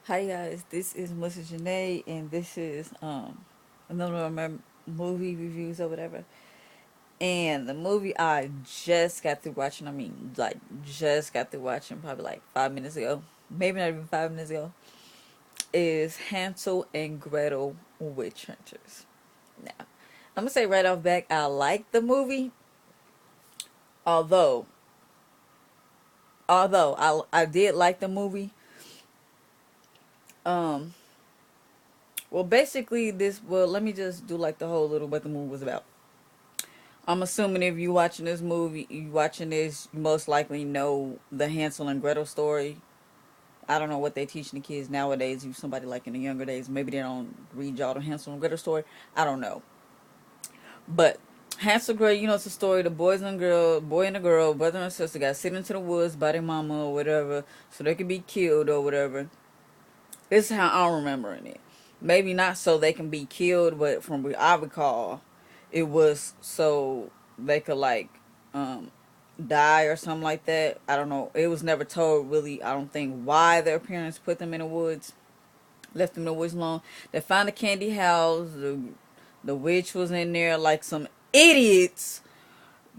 Hi guys, this is Melissa Janae, and this is another of my movie reviews or whatever. And the movie I just got through watching, just got through watching probably like 5 minutes ago, maybe not even 5 minutes ago, is Hansel and Gretel Witch Hunters. Now, I'm gonna say right off back, I like the movie, although I did like the movie. Um, well, basically let me just do like the whole little what the movie was about. I'm assuming if you watching this movie, you watching this, you most likely know the Hansel and Gretel story. I don't know what they teaching the kids nowadays. If somebody like in the younger days, maybe they don't read y'all the Hansel and Gretel story. I don't know, but Hansel and Gretel, it's a story. The boy and a girl, brother and sister, got sent into the woods by their mama or whatever, so they could be killed or whatever. This is how I'm remembering it. Maybe not so they can be killed, but from what I recall, it was so they could um die or something like that. I don't know. It was never told really. I don't think why their parents put them in the woods, left them in the woods alone. They found a candy house. The witch was in there like some idiots.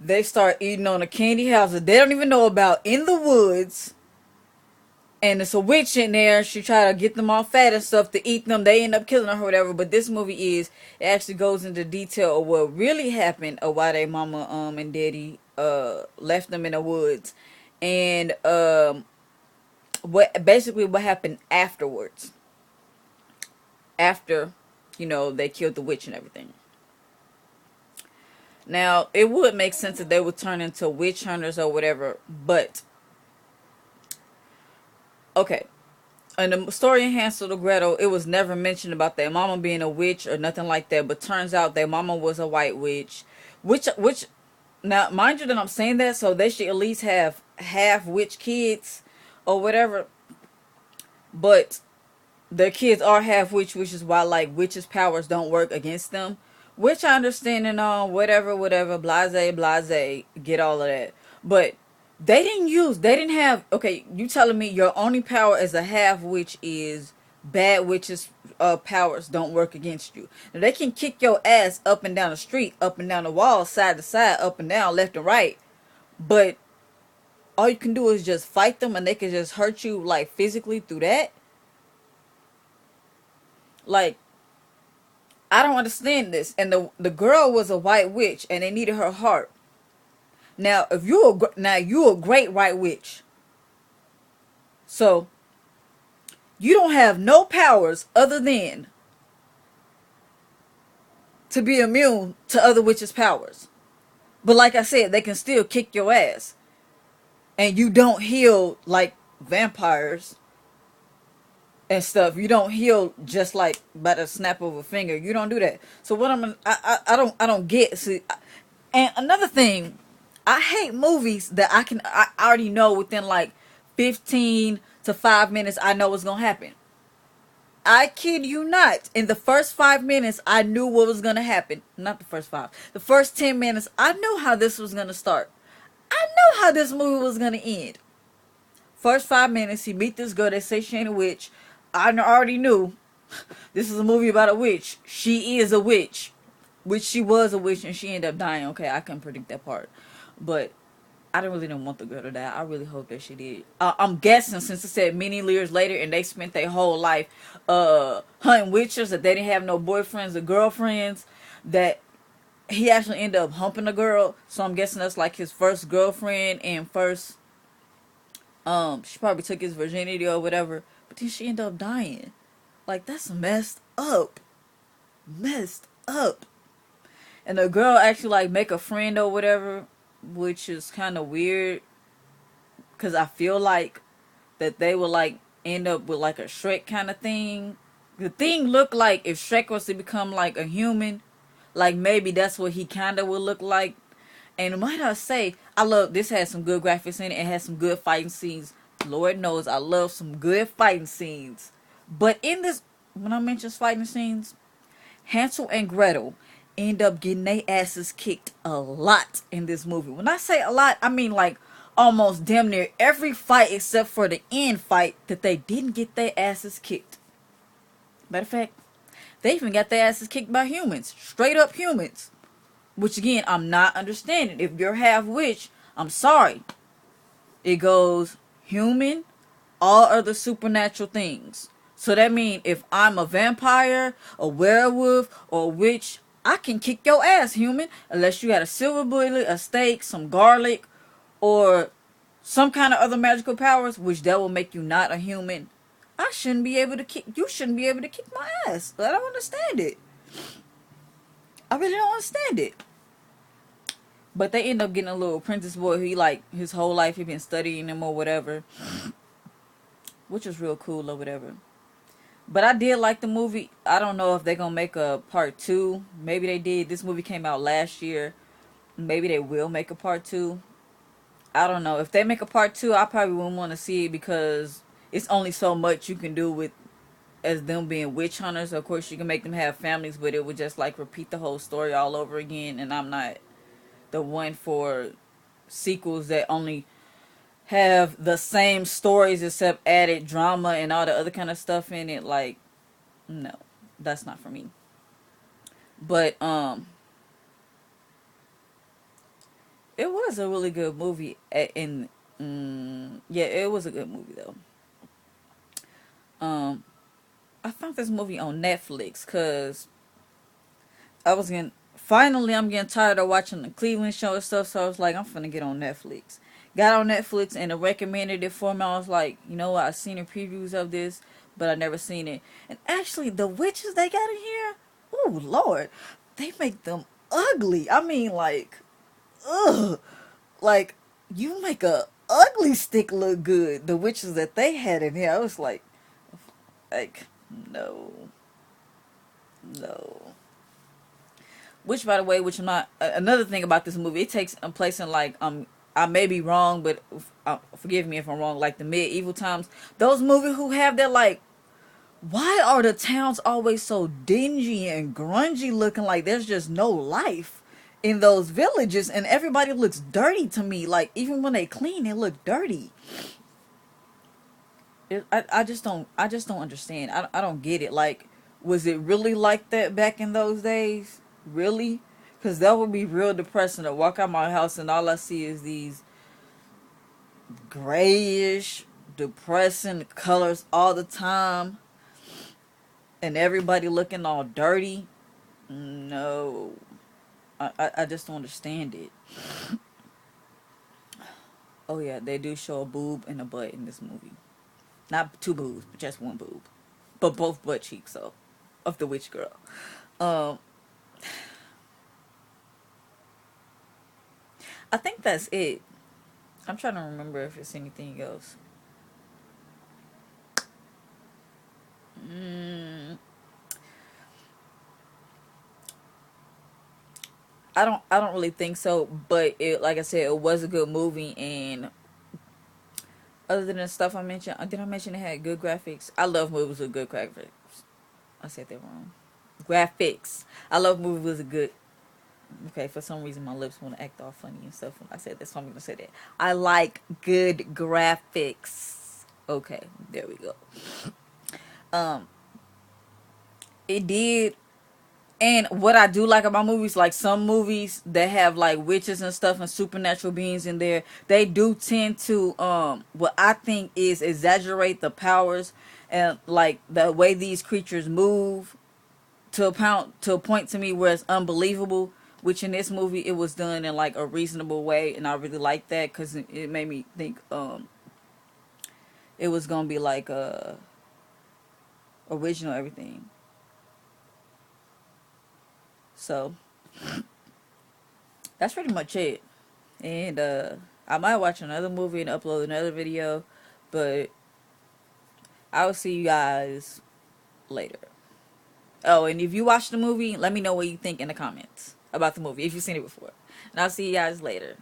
They start eating on a candy house that they don't even know about in the woods, and it's a witch in there. She try to get them all fat and stuff to eat them. They end up killing her or whatever. But this movie it actually goes into detail of what really happened, of why their mama and daddy left them in the woods, and what happened afterwards, after they killed the witch and everything. Now it would make sense that they would turn into witch hunters or whatever, but okay. In the story in Hansel and Gretel, it was never mentioned about their mama being a witch or nothing like that. But turns out their mama was a white witch, which now mind you that I'm saying that, so they should at least have half witch kids or whatever. But their kids are half witch, which is why like witches' powers don't work against them. Which I understand and all, whatever, blase, get all of that. But they didn't have, okay, you telling me your only power as a half witch is bad witches' powers don't work against you. Now they can kick your ass up and down the street, up and down the wall, side to side, up and down, left and right. But all you can do is just fight them and they can just hurt you like physically through that. Like, I don't understand this. And the girl was a white witch, and they needed her heart. Now, if you a great white witch, so you don't have no powers other than to be immune to other witches' powers. But like I said, they can still kick your ass, and you don't heal like vampires and stuff. You don't heal just like by the snap of a finger. You don't do that. So what I don't get. See, and another thing, I hate movies that I already know within like 15 to 5 minutes I know what's gonna happen. I kid you not. In the first 5 minutes, I knew what was gonna happen. Not the first five. The first 10 minutes, I knew how this was gonna start. I knew how this movie was gonna end. First 5 minutes, he meet this girl. They say she ain't a witch. I already knew this is a movie about a witch. She is a witch, which she was a witch, and she ended up dying. Okay, I couldn't predict that part, but I didn't want the girl to die. I really hope that she did. I'm guessing since it said many years later, and they spent their whole life hunting witches, that they didn't have no boyfriends or girlfriends, that he actually ended up humping a girl. So I'm guessing that's like his first girlfriend and first she probably took his virginity or whatever, but then she ended up dying. Like, that's messed up. Messed up. And the girl actually like make a friend or whatever, which is kind of weird, because I feel like that they would like end up with like a Shrek kind of thing. The thing looked like if Shrek was to become like a human, like maybe that's what he kind of would look like. And might I say, I love this. Has some good graphics in it. It has some good fighting scenes. Lord knows I love some good fighting scenes. But in this, when I mention fighting scenes, Hansel and Gretel end up getting their asses kicked a lot in this movie. When I say a lot, I mean like almost damn near every fight except for the end fight that they didn't get their asses kicked. Matter of fact, they even got their asses kicked by humans. Straight up humans. Which again, I'm not understanding. If you're half witch, I'm sorry. It goes human, all other supernatural things. So that means if I'm a vampire, a werewolf, or a witch, I can kick your ass, human. Unless you got a silver bullet, a steak, some garlic, or some kind of other magical powers, which that will make you not a human. I shouldn't be able to kick. You shouldn't be able to kick my ass. I don't understand it. I really don't understand it. But they end up getting a little apprentice boy who he like his whole life he been studying him or whatever, which was real cool or whatever. But I did like the movie. I don't know if they're gonna make a part two. Maybe they did. This movie came out last year. Maybe they will make a part two. I don't know. If they make a part two, I probably wouldn't want to see it because it's only so much you can do with as them being witch hunters. Of course, you can make them have families, but it would just like repeat the whole story all over again. And I'm not the one for sequels that only have the same stories except added drama and all the other kind of stuff in it. Like, no, that's not for me. But it was a really good movie. Yeah, it was a good movie though. I found this movie on Netflix because I'm getting tired of watching the Cleveland show and stuff, so I was like, I'm finna get on Netflix. Got on Netflix and it recommended it for me. I was like, you know what, I've seen the previews of this, but I never seen it. And actually, the witches they got in here, oh Lord, they make them ugly. I mean, like, ugh. Like, you make a ugly stick look good. The witches that they had in here, I was like, no. No. Which, by the way, which I'm not. Another thing about this movie, it takes place in like I may be wrong, but forgive me if I'm wrong. Like the medieval times, those movies who have that like, why are the towns always so dingy and grungy looking? Like there's just no life in those villages, and everybody looks dirty to me. Like even when they clean, they look dirty. I just don't understand. I don't get it. Like, was it really like that back in those days? Really? Because that would be real depressing to walk out my house and all I see is these grayish, depressing colors all the time. And everybody looking all dirty. No. I just don't understand it. Oh yeah, they do show a boob and a butt in this movie. Not two boobs, but just one boob. But both butt cheeks, so. Of the witch girl. I think that's it. I'm trying to remember if it's anything else. I don't really think so, but it, like I said, it was a good movie. And other than the stuff I mentioned, did I mention it had good graphics? I love movies with good graphics. I said that wrong. Graphics. I love movies with good. Okay, for some reason my lips want to act all funny and stuff when I said that, so I'm gonna say that. I like good graphics. Okay, there we go. It did. And what I do like about movies, like some movies that have like witches and stuff and supernatural beings in there, they do tend to what I think is exaggerate the powers and like the way these creatures move to a point to me where it's unbelievable. Which in this movie it was done in like a reasonable way, and I really like that because it made me think it was gonna be like original everything. So that's pretty much it. And I might watch another movie and upload another video, but I'll see you guys later. Oh, and if you watch the movie, let me know what you think in the comments about the movie if you've seen it before. And I'll see you guys later.